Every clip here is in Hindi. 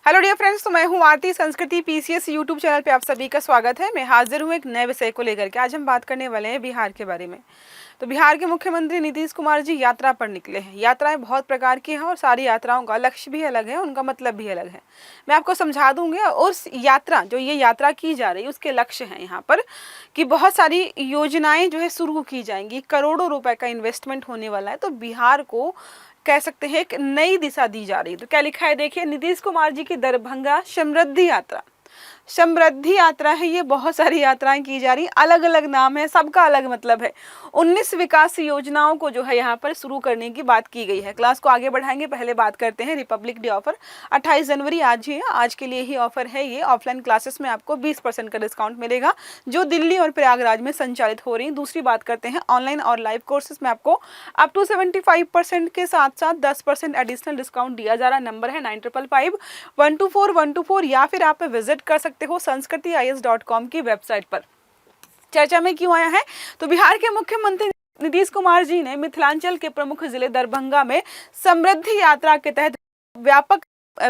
हेलो डियर फ्रेंड्स, तो मैं हूँ आरती। संस्कृति पीसीएस यूट्यूब चैनल पे आप सभी का स्वागत है। मैं हाजिर हूँ एक नए विषय को लेकर के। आज हम बात करने वाले हैं बिहार के बारे में। तो बिहार के मुख्यमंत्री नीतीश कुमार जी यात्रा पर निकले हैं। यात्राएं बहुत प्रकार की हैं और सारी यात्राओं का लक्ष्य भी अलग है, उनका मतलब भी अलग है। मैं आपको समझा दूंगी। उस यात्रा जो ये यात्रा की जा रही है उसके लक्ष्य हैं यहाँ पर कि बहुत सारी योजनाएं जो है शुरू की जाएंगी। करोड़ों रुपए का इन्वेस्टमेंट होने वाला है। तो बिहार को कह सकते हैं एक नई दिशा दी जा रही है। तो क्या लिखा है देखिए, नीतीश कुमार जी की दरभंगा समृद्धि यात्रा। समृद्धि यात्रा है ये, बहुत सारी यात्राएं की जा रही, अलग अलग नाम है, सबका अलग मतलब है। 19 विकास योजनाओं को जो है यहाँ पर शुरू करने की बात की गई है। क्लास को आगे बढ़ाएंगे, पहले बात करते हैं रिपब्लिक डे ऑफर। 28 जनवरी आज ही है, आज के लिए ही ऑफर है ये। ऑफलाइन क्लासेस में आपको 20% का डिस्काउंट मिलेगा जो दिल्ली और प्रयागराज में संचालित हो रही। दूसरी बात करते हैं ऑनलाइन और लाइव कोर्सेज में आपको अप टू 75% के साथ साथ 10% एडिशनल डिस्काउंट दिया जा रहा है। नंबर है 9555124124 या फिर आप विजिट कर सकते हो sanskritis.com की वेबसाइट पर। चर्चा में क्यों आया है? तो बिहार के मुख्यमंत्री नीतीश कुमार जी ने मिथिलांचल के प्रमुख जिले दरभंगा में समृद्धि यात्रा के तहत व्यापक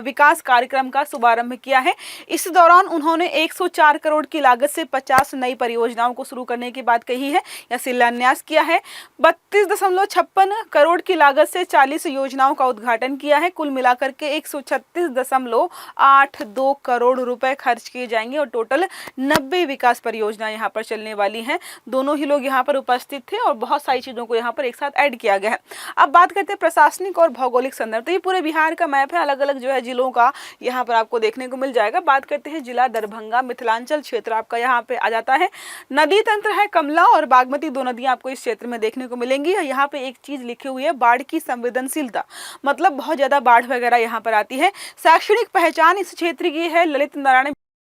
विकास कार्यक्रम का शुभारंभ किया है। इस दौरान उन्होंने 104 करोड़ की लागत से 50 नई परियोजनाओं को शुरू करने की बात कही है या शिलान्यास किया है। 32.56 करोड़ की लागत से 40 योजनाओं का उद्घाटन किया है। कुल मिलाकर के 136.82 करोड़ रुपए खर्च किए जाएंगे और टोटल 90 विकास परियोजना यहाँ पर चलने वाली हैं। दोनों ही लोग यहाँ पर उपस्थित थे और बहुत सारी चीजों को यहाँ पर एक साथ ऐड किया गया है। अब बात करते हैं प्रशासनिक और भौगोलिक संदर्भ। तो ये पूरे बिहार का मैप है, अलग अलग जो है जिलों का यहाँ पर आपको देखने को मिल जाएगा। बात करते हैं जिला दरभंगा, मिथिलांचल क्षेत्र आपका यहाँ पे आ जाता है। नदी तंत्र है कमला और बागमती, दो नदियां आपको इस क्षेत्र में देखने को मिलेंगी। यहाँ पे एक चीज लिखी हुई है, बाढ़ की संवेदनशीलता, मतलब बहुत ज्यादा बाढ़ वगैरह यहाँ पर आती है। शैक्षणिक पहचान इस क्षेत्र की है ललित नारायण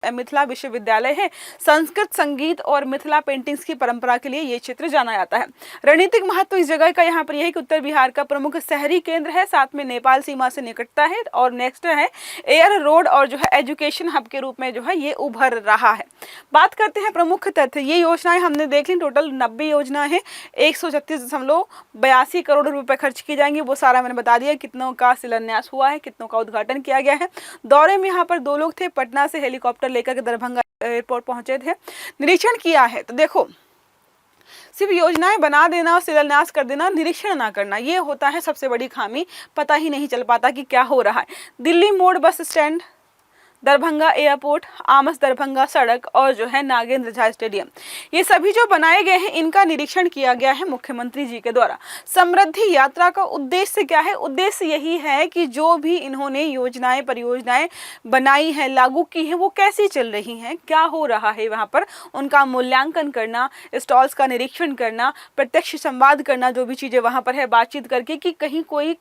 मिथिला विश्वविद्यालय है। संस्कृत, संगीत और मिथिला पेंटिंग्स की परंपरा के लिए ये क्षेत्र जाना जाता है। रणनीतिक महत्व इस जगह का यहाँ पर यह है कि उत्तर बिहार का प्रमुख शहरी केंद्र है, साथ में नेपाल सीमा से निकटता है और नेक्स्ट है एयर रोड और जो है एजुकेशन हब के रूप में जो है ये उभर रहा है। बात करते हैं प्रमुख तथ्य। ये योजनाएं हमने देख ली, टोटल 90 योजना है, 136.82 करोड़ रुपए खर्च की जाएंगी। वो सारा मैंने बता दिया, कितनों का शिलान्यास हुआ है, कितनों का उद्घाटन किया गया है। दौरे में यहाँ पर 2 लोग थे, पटना से हेलीकॉप्टर लेकर के दरभंगा एयरपोर्ट पहुंचे थे, निरीक्षण किया है। तो देखो, सिर्फ योजनाएं बना देना और शिलान्यास कर देना, निरीक्षण ना करना, ये होता है सबसे बड़ी खामी। पता ही नहीं चल पाता कि क्या हो रहा है। दिल्ली मोड़ bus stand, Darbhanga airport, Amas Darbhanga सड़क और जो है नागेंद्र झा स्टेडियम, ये सभी जो बनाए गए हैं इनका निरीक्षण किया गया है मुख्यमंत्री जी के द्वारा। समृद्धि यात्रा का उद्देश्य क्या है? उद्देश्य यही है कि जो भी इन्होंने योजनाएं परियोजनाएं बनाई है, लागू की है, वो कैसी चल रही हैं, क्या हो रहा है वहाँ पर, उनका मूल्यांकन करना, स्टॉल्स का निरीक्षण करना, प्रत्यक्ष संवाद करना, जो भी चीजें वहाँ पर है बातचीत करके कि कहीं कोई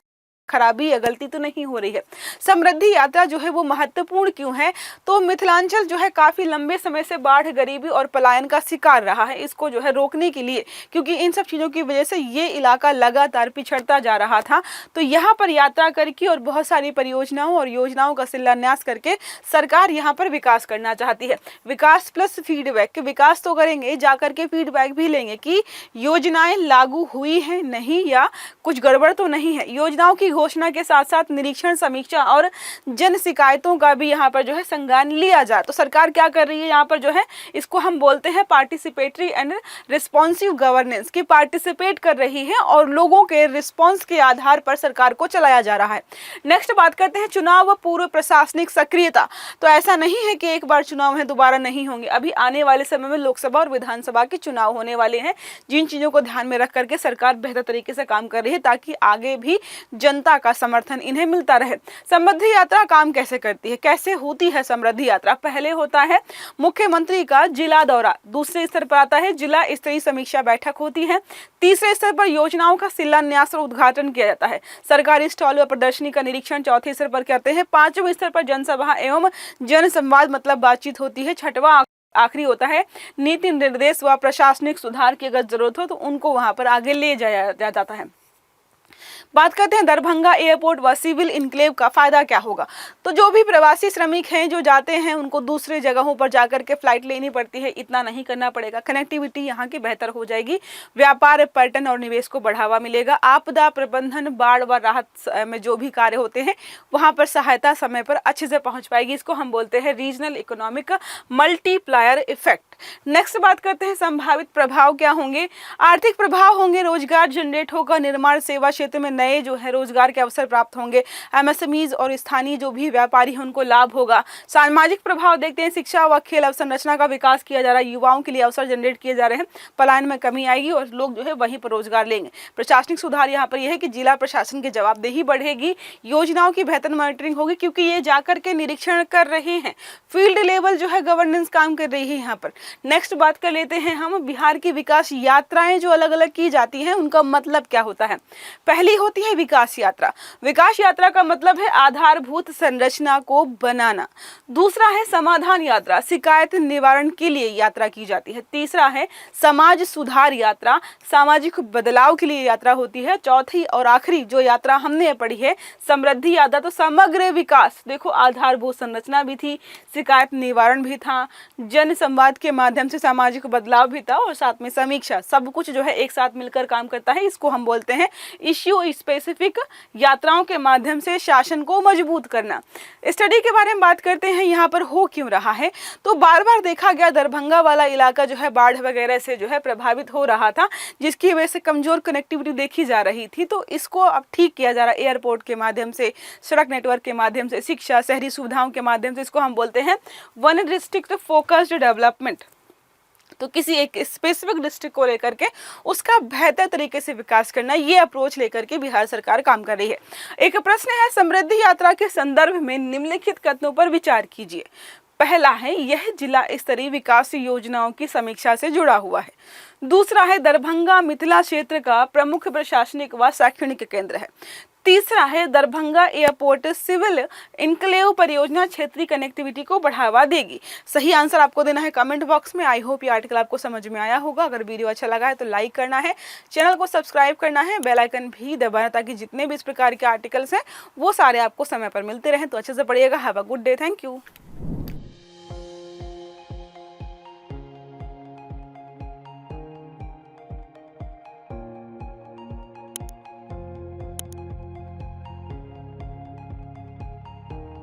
खराबी या गलती तो नहीं हो रही है। समृद्धि यात्रा जो है वो महत्वपूर्ण क्यों है? तो मिथिलांचल जो है काफी लंबे समय से बाढ़, गरीबी और पलायन का शिकार रहा है। इसको जो है रोकने के लिए, क्योंकि इन सब चीजों की वजह से ये इलाका लगातार पिछड़ता जा रहा था, तो यहाँ पर यात्रा करके और बहुत सारी परियोजनाओं और योजनाओं का शिलान्यास करके सरकार यहाँ पर विकास करना चाहती है। विकास प्लस फीडबैक, विकास तो करेंगे, जाकर के फीडबैक भी लेंगे कि योजनाएं लागू हुई है नहीं या कुछ गड़बड़ तो नहीं है। योजनाओं की घोषणा के साथ साथ निरीक्षण, समीक्षा और जन शिकायतों का भी यहाँ पर जो है संज्ञान लिया जाए। तो सरकार क्या कर रही है यहाँ पर जो है, इसको हम बोलते हैं पार्टिसिपेटरी एंड रिस्पॉन्सिव गवर्नेंस, की पार्टिसिपेट कर रही है और लोगों के रिस्पॉन्स के आधार पर सरकार को चलाया जा रहा है। नेक्स्ट बात करते हैं चुनाव व पूर्व प्रशासनिक सक्रियता। तो ऐसा नहीं है कि एक बार चुनाव है दोबारा नहीं होंगे। अभी आने वाले समय में लोकसभा और विधानसभा के चुनाव होने वाले हैं, जिन चीजों को ध्यान में रख करके सरकार बेहतर तरीके से काम कर रही है ताकि आगे भी जनता का समर्थन इन्हें मिलता रहे। समृद्धि यात्रा काम कैसे करती है, कैसे होती है समृद्धि यात्रा? पहले होता है मुख्यमंत्री का जिला दौरा, दूसरे स्तर पर आता है जिला स्तरीय समीक्षा बैठक होती है, तीसरे स्तर पर योजनाओं का शिलान्यास और उद्घाटन किया जाता है, सरकारी स्टॉल व प्रदर्शनी का निरीक्षण चौथे स्तर पर करते हैं, पांचवें स्तर पर जनसभा एवं जन संवाद मतलब बातचीत होती है, छठवां आखिरी होता है नीति निर्देश व प्रशासनिक सुधार की अगर जरूरत हो तो उनको वहां पर आगे ले जाया जाता है। बात करते हैं दरभंगा एयरपोर्ट व सिविल इनक्लेव का फायदा क्या होगा। तो जो भी प्रवासी श्रमिक हैं जो जाते हैं उनको दूसरे जगहों पर जाकर के फ्लाइट लेनी पड़ती है, इतना नहीं करना पड़ेगा। कनेक्टिविटी यहाँ की बेहतर हो जाएगी, व्यापार, पर्यटन और निवेश को बढ़ावा मिलेगा। आपदा प्रबंधन, बाढ़ व राहत में जो भी कार्य होते हैं वहां पर सहायता समय पर अच्छे से पहुंच पाएगी। इसको हम बोलते हैं regional economic multiplier effect. Next बात करते हैं संभावित प्रभाव क्या होंगे। आर्थिक प्रभाव होंगे, रोजगार जनरेट होगा, निर्माण सेवा क्षेत्र में नए जो है रोजगार के अवसर प्राप्त होंगे, एमएसएमईज और स्थानीय जो भी व्यापारी हैं उनको लाभ होगा। सामाजिक प्रभाव देखते हैं, शिक्षा व खेल अवसंरचना का विकास किया जा रहा है, युवाओं के लिए अवसर जनरेट किए जा रहे हैं, पलायन में कमी आएगी और लोग जो है वहीं पर रोजगार लेंगे। प्रशासनिक सुधार यहाँ पर यह है कि जिला प्रशासन की जवाबदेही बढ़ेगी, योजनाओं की बेहतर मॉनिटरिंग होगी क्योंकि ये जाकर के निरीक्षण कर रहे हैं, फील्ड लेवल जो है गवर्नेंस काम कर रही है यहाँ पर। नेक्स्ट बात कर लेते हैं हम बिहार की विकास यात्राएं जो अलग अलग की जाती हैं उनका मतलब क्या होता है। पहली होती है विकास यात्रा। विकास यात्रा का मतलब है आधारभूत संरचना को बनाना। दूसरा है समाधान यात्रा, शिकायत निवारण के लिए यात्रा की जाती है। तीसरा है समाज सुधार यात्रा, सामाजिक बदलाव के लिए यात्रा होती है। चौथी और आखिरी जो यात्रा हमने पढ़ी है समृद्धि यात्रा, तो समग्र विकास, देखो आधारभूत संरचना भी थी, शिकायत निवारण भी था, जन संवाद के माध्यम से सामाजिक बदलाव भी था और साथ में समीक्षा, सब कुछ जो है एक साथ मिलकर काम करता है। इसको हम बोलते हैं इश्यू स्पेसिफिक यात्राओं के माध्यम से शासन को मजबूत करना। स्टडी के बारे में बात करते हैं, यहाँ पर हो क्यों रहा है। तो बार बार देखा गया दरभंगा वाला इलाका जो है बाढ़ वगैरह से जो है प्रभावित हो रहा था, जिसकी वजह से कमजोर कनेक्टिविटी देखी जा रही थी। तो इसको अब ठीक किया जा रहा है एयरपोर्ट के माध्यम से, सड़क नेटवर्क के माध्यम से, शिक्षा, शहरी सुविधाओं के माध्यम से। इसको हम बोलते हैं वन डिस्ट्रिक्ट फोकस्ड डेवलपमेंट। तो किसी एक स्पेसिफिक डिस्ट्रिक्ट को लेकर के उसका बेहतर तरीके से विकास करना, ये अप्रोच लेकर के बिहार सरकार काम कर रही है। एक प्रश्न है, समृद्धि यात्रा के संदर्भ में निम्नलिखित कथनों पर विचार कीजिए। पहला है, यह जिला स्तरीय विकास योजनाओं की समीक्षा से जुड़ा हुआ है। दूसरा है, दरभंगा मिथिला क्षेत्र का प्रमुख प्रशासनिक व शैक्षणिक केंद्र है। तीसरा है, दरभंगा एयरपोर्ट सिविल इनक्लेव परियोजना क्षेत्रीय कनेक्टिविटी को बढ़ावा देगी। सही आंसर आपको देना है कमेंट बॉक्स में। आई होप ये आर्टिकल आपको समझ में आया होगा। अगर वीडियो अच्छा लगा है तो लाइक करना है, चैनल को सब्सक्राइब करना है, बेल आइकन भी दबाना ताकि जितने भी इस प्रकार के आर्टिकल्स हैं वो सारे आपको समय पर मिलते रहें। तो अच्छे से पढ़िएगा। Have a good day. Thank you.